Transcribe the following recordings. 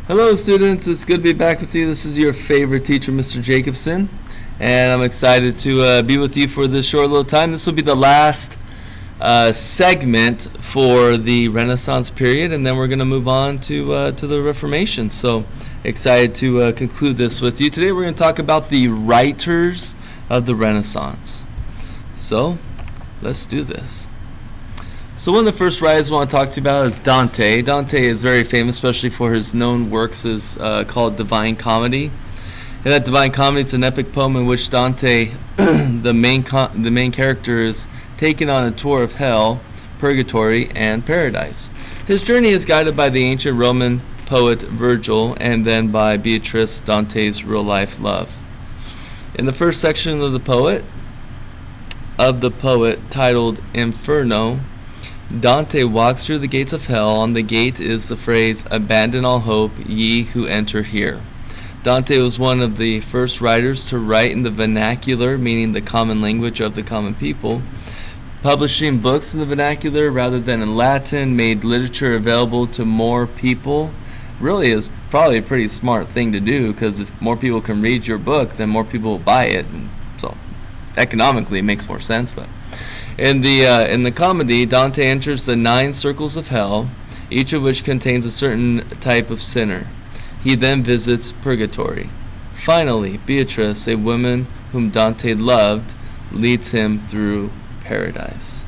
Hello students, it's good to be back with you. This is your favorite teacher, Mr. Jacobson, and I'm excited to be with you for this short little time. This will be the last segment for the Renaissance period, and then we're going to move on to the Reformation. So excited to conclude this with you. Today we're going to talk about the writers of the Renaissance. So let's do this. So one of the first writers I want to talk to you about is Dante. Dante is very famous, especially for his known works called Divine Comedy. In that Divine Comedy, it's an epic poem in which Dante, the main character, is taken on a tour of hell, purgatory, and paradise. His journey is guided by the ancient Roman poet Virgil, and then by Beatrice, Dante's real-life love. In the first section of the poet titled Inferno, Dante walks through the gates of hell. On the gate is the phrase, "Abandon all hope, ye who enter here." Dante was one of the first writers to write in the vernacular, meaning the common language of the common people. Publishing books in the vernacular rather than in Latin made literature available to more people. Really is probably a pretty smart thing to do, because if more people can read your book, then more people will buy it, and so economically it makes more sense. But in the comedy, Dante enters the 9 circles of hell, each of which contains a certain type of sinner. He then visits purgatory. Finally, Beatrice, a woman whom Dante loved, leads him through paradise.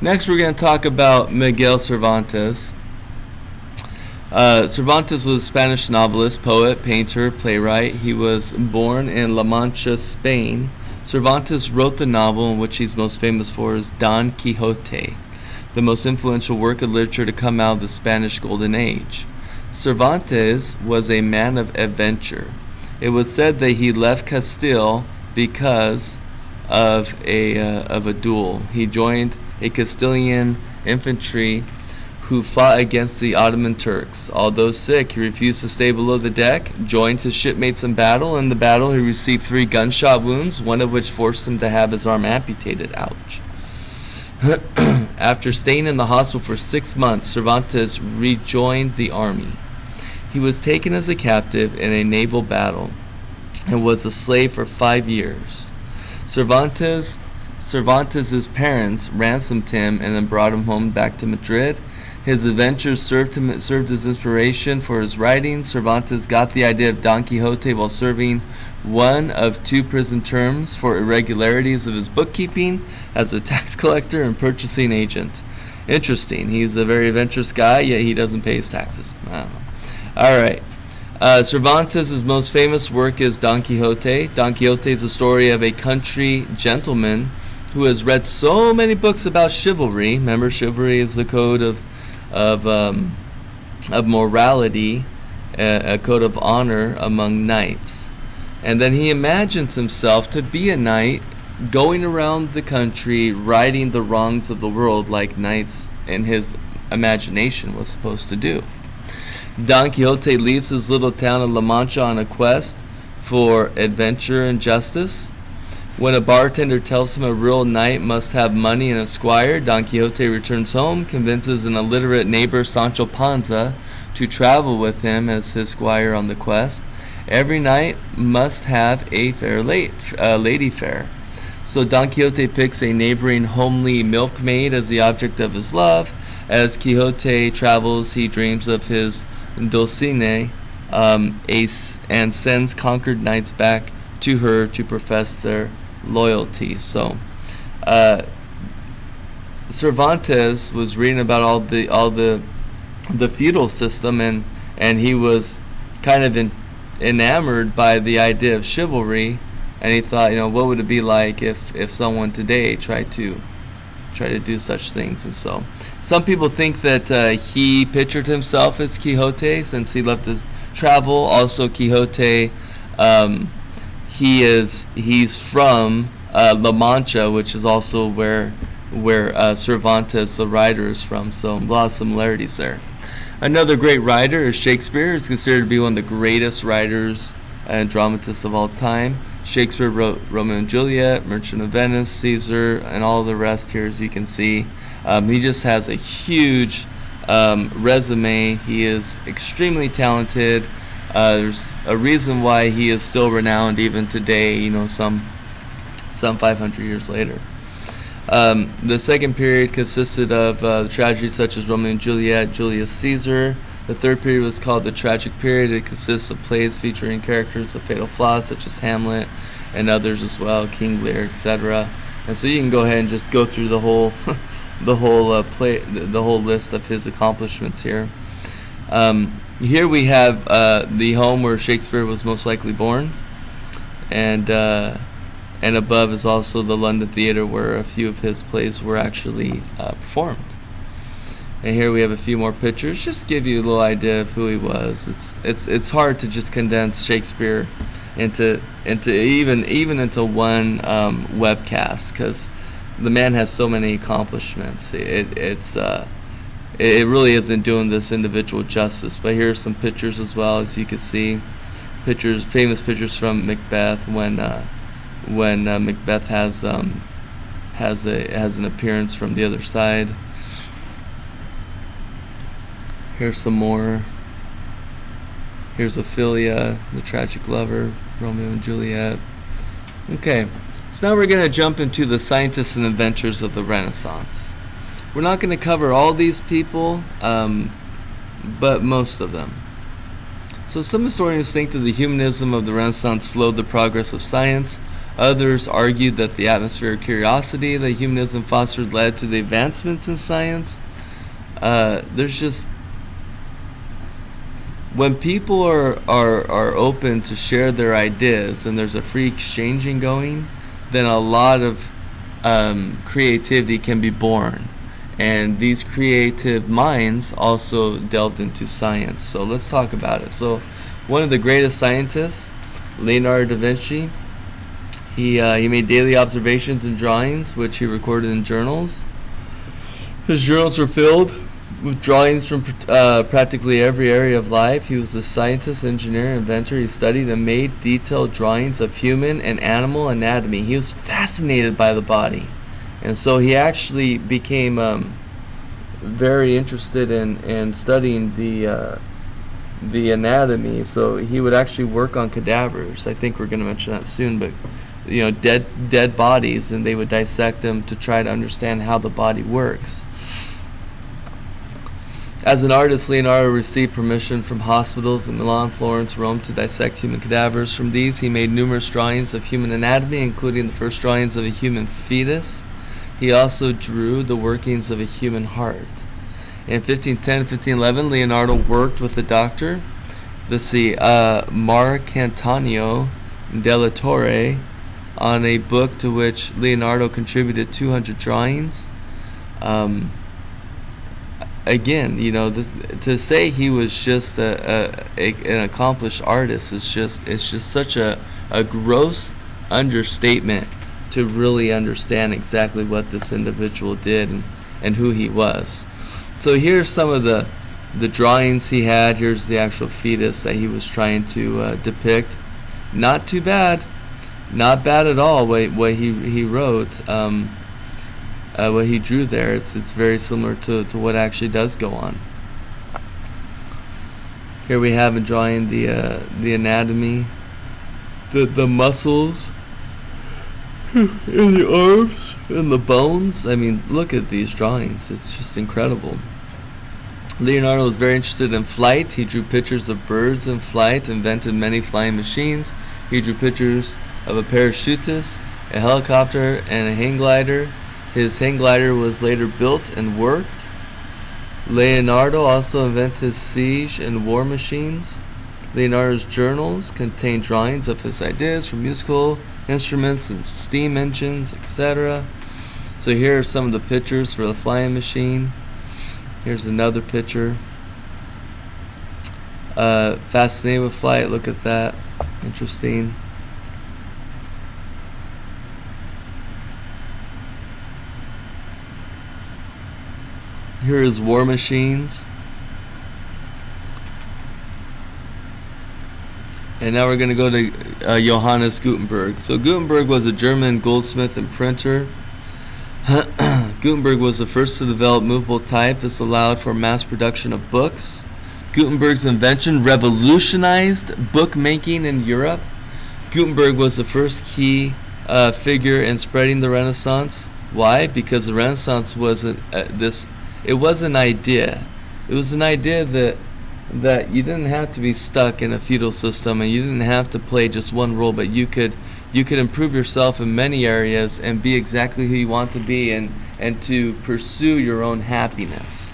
Next, we're going to talk about Miguel Cervantes. Cervantes was a Spanish novelist, poet, painter, playwright. He was born in La Mancha, Spain. Cervantes wrote the novel in which he's most famous for is Don Quixote, the most influential work of literature to come out of the Spanish Golden Age. Cervantes was a man of adventure. It was said that he left Castile because of a duel. He joined a Castilian infantry who fought against the Ottoman Turks. Although sick, he refused to stay below the deck, joined his shipmates in battle. In the battle, he received 3 gunshot wounds, one of which forced him to have his arm amputated. Ouch. After staying in the hospital for 6 months, Cervantes rejoined the army. He was taken as a captive in a naval battle and was a slave for 5 years. Cervantes' parents ransomed him and then brought him home back to Madrid. His adventures served as inspiration for his writings. Cervantes got the idea of Don Quixote while serving one of 2 prison terms for irregularities of his bookkeeping as a tax collector and purchasing agent. Interesting. He's a very adventurous guy, yet he doesn't pay his taxes. I don't know. All right. Cervantes' most famous work is Don Quixote. Don Quixote is the story of a country gentleman who has read so many books about chivalry. Remember, chivalry is the code of morality, a code of honor among knights. And then he imagines himself to be a knight going around the country righting the wrongs of the world like knights in his imagination was supposed to do. Don Quixote leaves his little town of La Mancha on a quest for adventure and justice. When a bartender tells him a real knight must have money and a squire, Don Quixote returns home, convinces an illiterate neighbor, Sancho Panza, to travel with him as his squire on the quest. Every knight must have a fair lady fair. So Don Quixote picks a neighboring homely milkmaid as the object of his love. As Quixote travels, he dreams of his Dulcinea and sends conquered knights back to her to profess their loyalty. So Cervantes was reading about all the feudal system, and he was kind of enamored by the idea of chivalry, and he thought, what would it be like if someone today tried to do such things. And so some people think that he pictured himself as Quixote since he loved to travel. Also, Quixote, he's from La Mancha, which is also where Cervantes, the writer, is from. So a lot of similarities there. Another great writer is Shakespeare. He's considered to be one of the greatest writers and dramatists of all time. Shakespeare wrote Romeo and Juliet, Merchant of Venice, Caesar, and all the rest here, as you can see. He just has a huge resume, he is extremely talented. There's a reason why he is still renowned even today, you know, some 500 years later. The second period consisted of the tragedies such as Romeo and Juliet, Julius Caesar. The third period was called the tragic period. It consists of plays featuring characters with fatal flaws such as Hamlet and others as well, King Lear, etc. And so you can go ahead and just go through the whole the whole list of his accomplishments here. Here we have the home where Shakespeare was most likely born, and above is also the London Theatre where a few of his plays were actually performed. And here we have a few more pictures, just to give you a little idea of who he was. It's hard to just condense Shakespeare into even into one webcast, because the man has so many accomplishments. It really isn't doing this individual justice. But here's some pictures as well, as you can see, famous pictures from Macbeth when Macbeth has an appearance from the other side. Here's some more. Here's Ophelia, the tragic lover, Romeo and Juliet. Okay, so now we're going to jump into the scientists and inventors of the Renaissance. We're not going to cover all these people, but most of them. So some historians think that the humanism of the Renaissance slowed the progress of science. Others argued that the atmosphere of curiosity that humanism fostered led to the advancements in science. There's just, when people are open to share their ideas and there's a free exchanging going, then a lot of creativity can be born. And these creative minds also delved into science. So let's talk about it. So one of the greatest scientists, Leonardo da Vinci, he made daily observations and drawings, which he recorded in journals. His journals were filled with drawings from practically every area of life. He was a scientist, engineer, inventor. He studied and made detailed drawings of human and animal anatomy. He was fascinated by the body. And so he actually became very interested in studying the anatomy. So he would actually work on cadavers. I think we're going to mention that soon, but you know, dead bodies, and they would dissect them to try to understand how the body works. As an artist, Leonardo received permission from hospitals in Milan, Florence, Rome to dissect human cadavers. From these, he made numerous drawings of human anatomy, including the first drawings of a human fetus. He also drew the workings of a human heart. In 1510 and 1511, Leonardo worked with the doctor, Marcantonio della Torre, on a book to which Leonardo contributed 200 drawings. Again, you know, to say he was just an accomplished artist is just such a gross understatement to really understand exactly what this individual did and who he was. So here's some of the drawings he had. Here's the actual fetus that he was trying to depict. Not too bad, not bad at all. What he wrote, what he drew there, it's very similar to what actually does go on. Here we have him drawing the anatomy, the muscles, and the arms, and the bones. I mean, look at these drawings. It's just incredible. Leonardo was very interested in flight. He drew pictures of birds in flight, invented many flying machines. He drew pictures of a parachutist, a helicopter, and a hang glider. His hang glider was later built and worked. Leonardo also invented siege and war machines. Leonardo's journals contain drawings of his ideas for musical instruments and steam engines, etc. So here are some of the pictures for the flying machine. Here's another picture. Fascinated with flight, look at that. Interesting. Here is war machines. And now we're going to go to Johannes Gutenberg. So Gutenberg was a German goldsmith and printer. Gutenberg was the first to develop movable type. This allowed for mass production of books. Gutenberg's invention revolutionized bookmaking in Europe. Gutenberg was the first key figure in spreading the Renaissance. Why? Because the Renaissance was it was an idea. It was an idea that you didn't have to be stuck in a feudal system, and you didn't have to play just one role, but you could improve yourself in many areas and be exactly who you want to be, and to pursue your own happiness.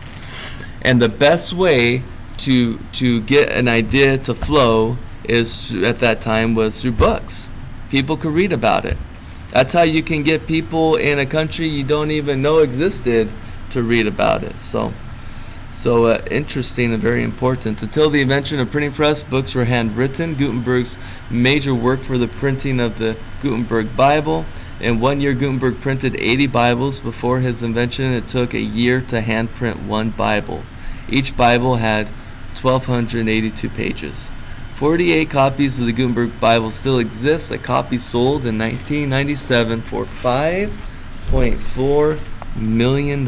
And the best way to get an idea to flow is at that time was through books. People could read about it. That's how you can get people in a country you don't even know existed to read about it. So interesting and very important. Until the invention of printing press, books were handwritten. Gutenberg's major work for the printing of the Gutenberg Bible. In 1 year, Gutenberg printed 80 Bibles. Before his invention, it took a year to handprint one Bible. Each Bible had 1,282 pages. 48 copies of the Gutenberg Bible still exist. A copy sold in 1997 for $5.4 million.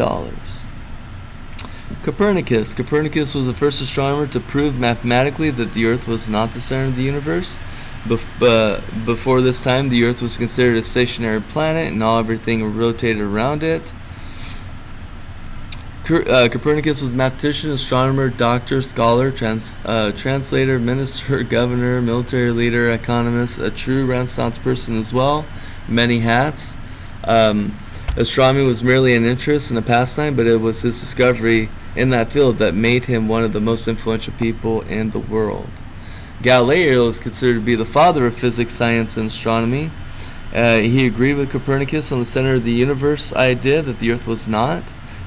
Copernicus. Copernicus was the first astronomer to prove mathematically that the Earth was not the center of the universe. Before this time, the Earth was considered a stationary planet, and everything rotated around it. Copernicus was a mathematician, astronomer, doctor, scholar, translator, minister, governor, military leader, economist, a true Renaissance person as well. Many hats. Astronomy was merely an interest and a pastime, but it was his discovery in that field that made him one of the most influential people in the world. Galileo is considered to be the father of physics, science, and astronomy. He agreed with Copernicus on the center of the universe idea that the Earth was not.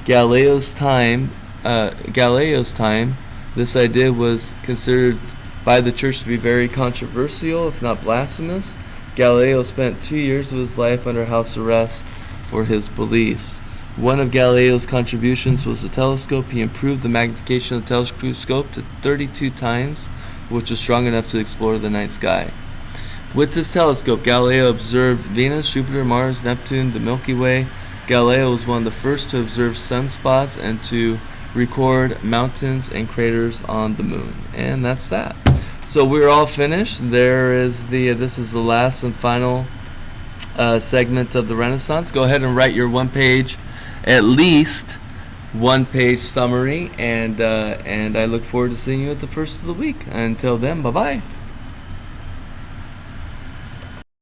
Galileo's time, this idea was considered by the church to be very controversial, if not blasphemous. Galileo spent 2 years of his life under house arrest for his beliefs. One of Galileo's contributions was the telescope. He improved the magnification of the telescope to 32 times, which was strong enough to explore the night sky. With this telescope, Galileo observed Venus, Jupiter, Mars, Neptune, the Milky Way. Galileo was one of the first to observe sunspots and to record mountains and craters on the moon. And that's that. So we're all finished. This is the last and final segment of the Renaissance. Go ahead and write your at least one page summary, and I look forward to seeing you at the first of the week. Until then, bye-bye.